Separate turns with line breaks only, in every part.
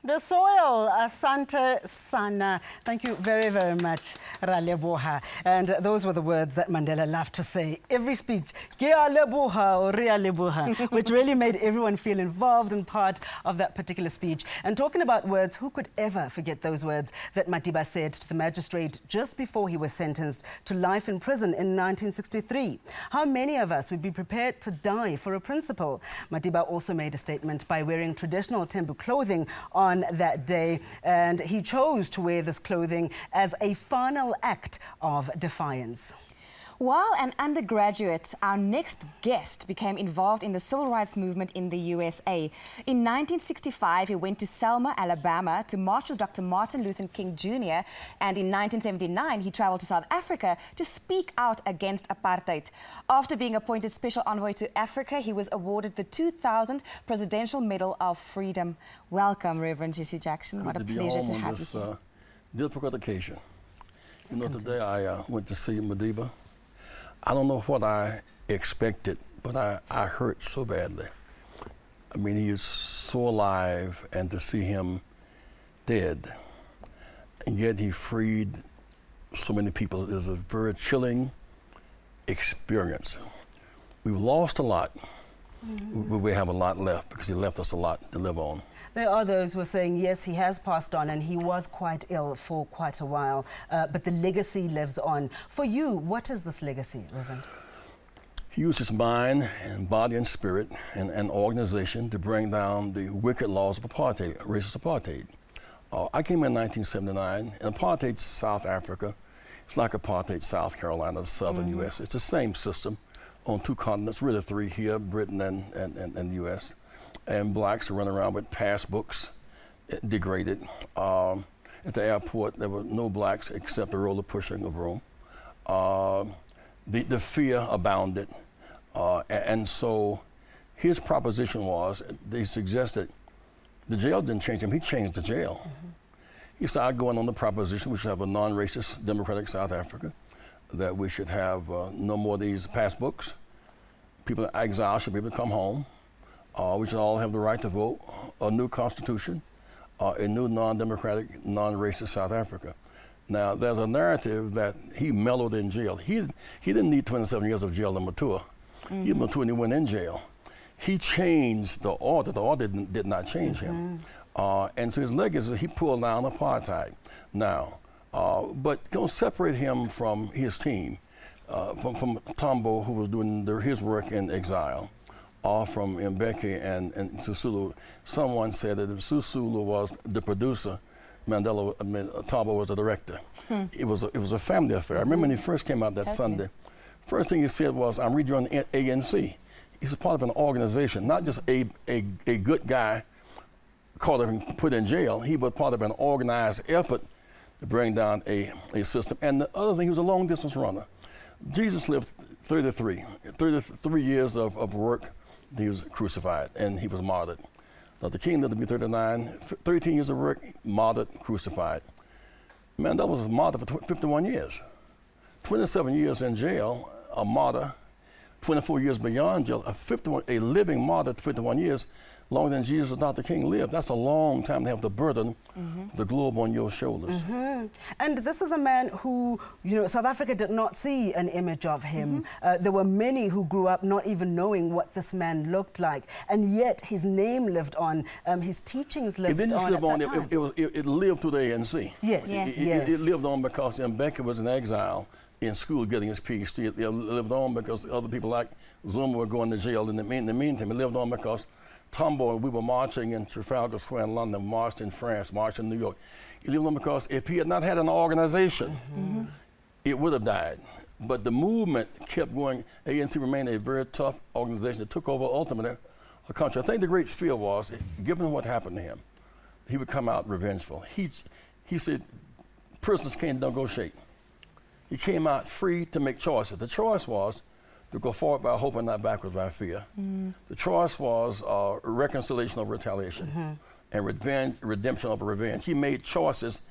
The soil, Asante Sana. Thank you very, very much, Raleboha. And those were the words that Mandela loved to say. Every speech, Kia Leboha or Ria Leboha, which really made everyone feel involved and part of that particular speech. And talking about words, who could ever forget those words that Madiba said to the magistrate just before he was sentenced to life in prison in 1963? How many of us would be prepared to die for a principle? Madiba also made a statement by wearing traditional Tembu clothing on that day, and he chose to wear this clothing as a final act of defiance.
While an undergraduate, our next guest became involved in the civil rights movement in the USA. In 1965, he went to Selma, Alabama to march with Dr. Martin Luther King Jr. And in 1979, he traveled to South Africa to speak out against apartheid. After being appointed Special Envoy to Africa, he was awarded the 2000 Presidential Medal of Freedom. Welcome, Reverend Jesse Jackson. What a pleasure to have you here.
Difficult occasion. You know, today I went to see Madiba. I don't know what I expected, but I hurt so badly. I mean, he is so alive, and to see him dead, and yet he freed so many people is a very chilling experience. We've lost a lot, but we have a lot left because he left us a lot to live on.
There are those who are saying, yes, he has passed on and he was quite ill for quite a while, but the legacy lives on. For you, what is this legacy, Reverend?
He used his mind and body and spirit and organization to bring down the wicked laws of apartheid, racist apartheid. I came in 1979, and apartheid South Africa, it's like apartheid South Carolina, the southern U.S. It's the same system on two continents, really three here, Britain and the U.S. And blacks run around with passbooks, degraded. At the airport, there were no blacks except the roller pushing of room. The fear abounded. And so his proposition was, they suggested, the jail didn't change him, he changed the jail. He started going on the proposition we should have a non-racist democratic South Africa, that we should have no more of these passbooks. People in exile should be able to come home. We should all have the right to vote, a new constitution, a new non-democratic, non-racist South Africa. Now, there's a narrative that he mellowed in jail. He didn't need 27 years of jail to mature. He matured and he went in jail. He changed the order. The order did not change him. And so his legacy, he pulled down apartheid. Now, but don't separate him from his team. from Tambo, who was doing his work in exile, or from Mbeki and Sisulu. Someone said that if Sisulu was the producer, Tambo was the director. It was a family affair. I remember when he first came out that Sunday. First thing he said was, "I'm rejoining ANC." He's a part of an organization, not just a good guy caught up and put in jail. He was part of an organized effort to bring down a system. And the other thing, he was a long distance runner. Jesus lived 33 years of work. He was crucified and he was martyred. Dr. King lived to be 39, 13 years of work, martyred, crucified. Mandela was martyred for 51 years. 27 years in jail, a martyr, 24 years beyond jail, a living martyr, 51 years, longer than Jesus or Dr. King lived. That's a long time to have the burden, the globe on your shoulders.
And this is a man who, you know, South Africa did not see an image of him. There were many who grew up not even knowing what this man looked like, and yet his name lived on, his teachings lived on. It didn't just live on,
it lived through the ANC.
Yes,
It lived on because Mbeki was in exile in school getting his PhD. It lived on because other people like Zuma were going to jail. In the meantime, it lived on because Tambo and we were marching in Trafalgar Square in London, marched in France, marched in New York. It lived on because if he had not had an organization, it would have died. But the movement kept going. ANC remained a very tough organization that took over ultimately a country. I think the great fear was, given what happened to him, he would come out revengeful. He said, prisoners can't negotiate. He came out free to make choices. The choice was to go forward by hope and not backwards by fear. The choice was reconciliation of retaliation and redemption of revenge. He made choices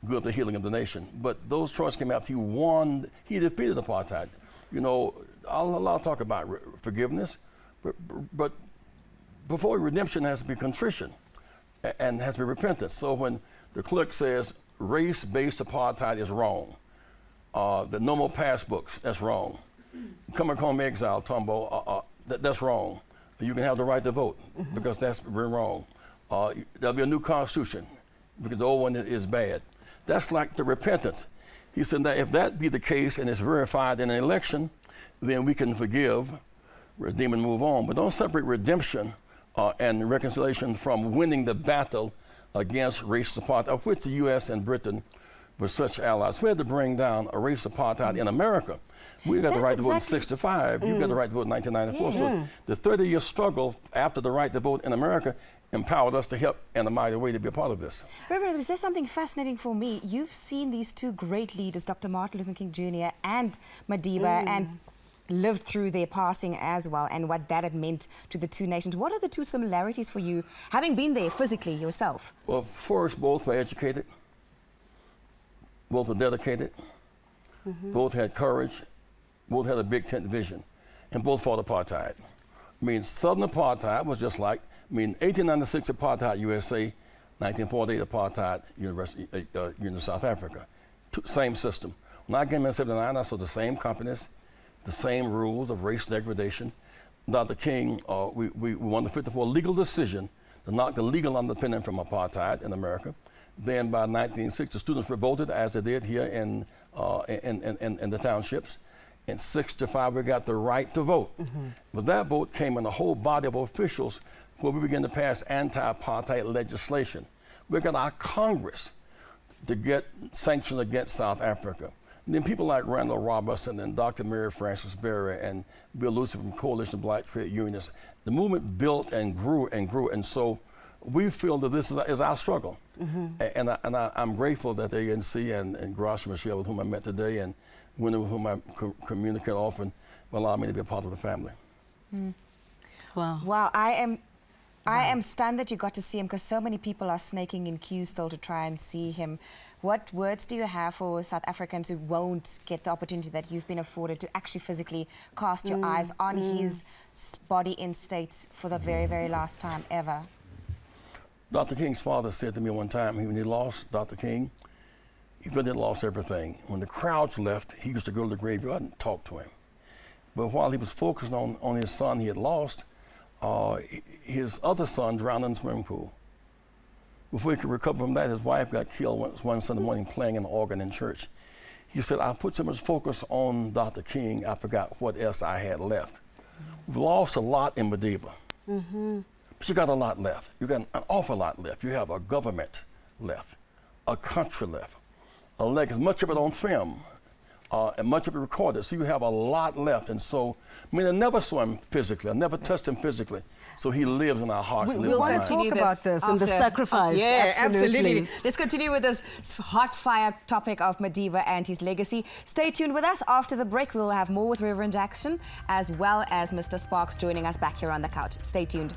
good for the healing of the nation. But those choices came after he won, he defeated apartheid. You know, I'll talk about forgiveness, but before redemption has to be contrition and has to be repentance. So when the clerk says race-based apartheid is wrong, the no more passbooks, that's wrong. Coming home exile, Tambo, that's wrong. You can have the right to vote because that's very wrong. There'll be a new constitution because the old one is bad. That's like the repentance. He said that if that be the case and it's verified in an election, then we can forgive, redeem, and move on. But don't separate redemption and reconciliation from winning the battle against racist apartheid, of which the U.S. and Britain were such allies. We had to bring down a racist apartheid in America. We got the right to vote in '65. You got the right to vote in 1994. So the 30-year struggle after the right to vote in America empowered us to help in a mighty way to be a part of this.
Reverend, is there something fascinating for me? You've seen these two great leaders, Dr. Martin Luther King Jr. and Madiba, and lived through their passing as well, and what that had meant to the two nations. What are the two similarities for you, having been there physically yourself?
Well, first, both were educated. Both were dedicated, both had courage, both had a big tent vision, and both fought apartheid. I mean, Southern apartheid was just like, 1896 apartheid USA, 1948 apartheid University of South Africa. Same system. When I came in '79, I saw the same companies, the same rules of race degradation. Dr. King, we won the 54 legal decision to knock the legal underpinning from apartheid in America. Then by 1960, students revolted, as they did here in the townships. In '65, we got the right to vote. But that vote came in a whole body of officials where we began to pass anti-apartheid legislation. We got our Congress to get sanctions against South Africa. And then people like Randall Robertson and Dr. Mary Frances Berry and Bill Lucy from Coalition of Black Trade Unionists. The movement built and grew and grew, and so we feel that this is our struggle. And I'm grateful that the ANC and Gracia Michelle, with whom I met today, and women with whom I communicate often, will allow me to be a part of the family.
Wow. Wow, I am stunned that you got to see him, because so many people are snaking in queues still to try and see him. What words do you have for South Africans who won't get the opportunity that you've been afforded to actually physically cast your eyes on his body in state for the very, very last time ever?
Dr. King's father said to me one time, when he lost Dr. King, he really lost everything. When the crowds left, he used to go to the graveyard and talk to him. But while he was focused on his son he had lost, his other son drowned in the swimming pool. Before he could recover from that, his wife got killed one Sunday morning playing an organ in church. You said, I put so much focus on Dr. King, I forgot what else I had left. We've lost a lot in Madiba, but you got a lot left. You got an awful lot left. You have a government left, a country left, a legacy, much of it on film, and much of it recorded. So you have a lot left. And so, I mean, I never saw him physically. I never touched him physically. So he lives in our hearts.
We'll want to talk about this and the sacrifice.
Yeah, absolutely. Let's continue with this hot fire topic of Madiba and his legacy. Stay tuned with us. After the break, we'll have more with Reverend Jackson, as well as Mr. Sparks joining us back here on the couch. Stay tuned.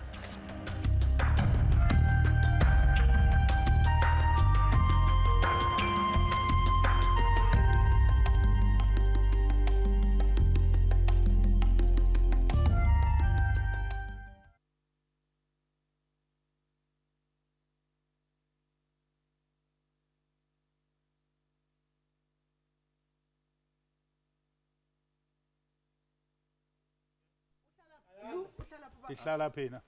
Ihlala phina.